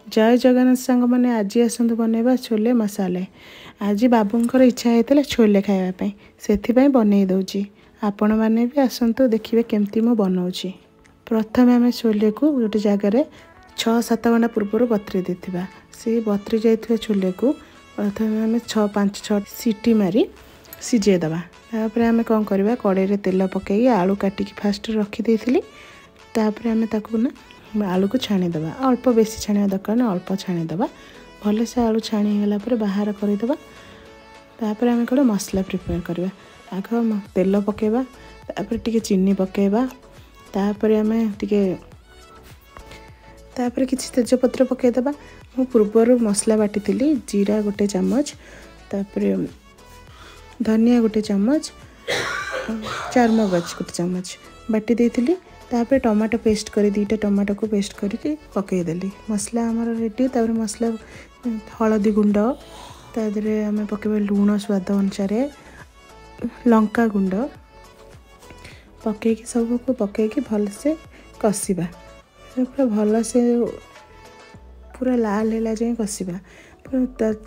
जय जगन्नाथ सांग मैंने आज आसतु बनैबा छोले मसाले। आज बाबूंकर इच्छा होता छोले खावाई से बनई दूची। आपण मैंने भी आसतु देखिए केमती मु बनाऊँगी। प्रथम आम छोले को गोटे जगार 6-7 घंटा पूर्व बतरी देथिबा। से बतरी जाइथिबा छोले को प्रथम आम 5-6 सीटी मारी सिझेदेवा। तापर आम कौन करवा कड़े तेल पकई आलू काटिकी फास्ट रखी तापर आम ताकू ना आलू को छाणीदेवा। अल्प बेसी छाणा दरकार ना अल्प छाणीदेवा। भल से आलू छाणीगला बाहर करदेवा। तापर आम कौन मसला प्रिपेयर करवा। आग तेल पकेबा तापर टिके चीनी पकेबा तापर आम टिके तापर किसी तेजपत्र पकेदेवा। मु पूर्वर मसला बाटी जीरा गोटे चम्मच तापर धनिया गोटे चम्मच चारमगज गोटे चम्मच बाटी देइथिली। तापर टमाटो पेस्ट कर 2टा टमाटो को पेस्ट करके पकईदेली। मसला आमर रेडी। तापर मसला हलदी गुंड तादे आम पकेबा लुण स्वाद अनुसार लंका गुंड पकईकी सबको पकईकी भल से कषिबा। पूरा भल से पूरा लाल है जाए कषिबा।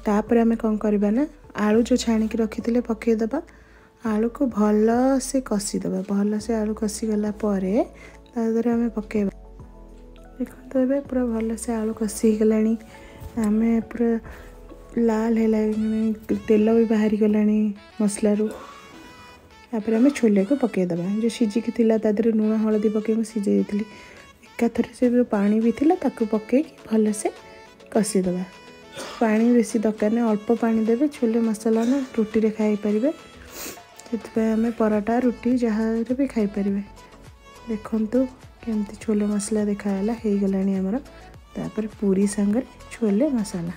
तापर आम कौन करवा ना आलू जो छाणिकी रखी पकईदेवा। आलू को भल से कषिदेवा। भल से आलू कषिगला तादर आम पकईबा। देखो ये पूरा भल से आलू कषिगला आम पूरा लाल है तेल भी बाहरी गला मसलू। तापर आम छोले को पकईदेवा। जो सिझिकी तादर लुण हलदी पकई सिझे एकाथर से जो पानी भी थिला ताकू पकई भल से कषिदेवा। पानी बेसी दरकार नहीं अल्प पानी देवे। छोले मसला ना रुटी रे खाई पारिबे। से आम पराठा रुटी जहाँ भी खाई पारिबे। देखंतु केमती छोले मसला देखाला हो गलानी आमर। तापर पूरी सांगरे छोले मसाला।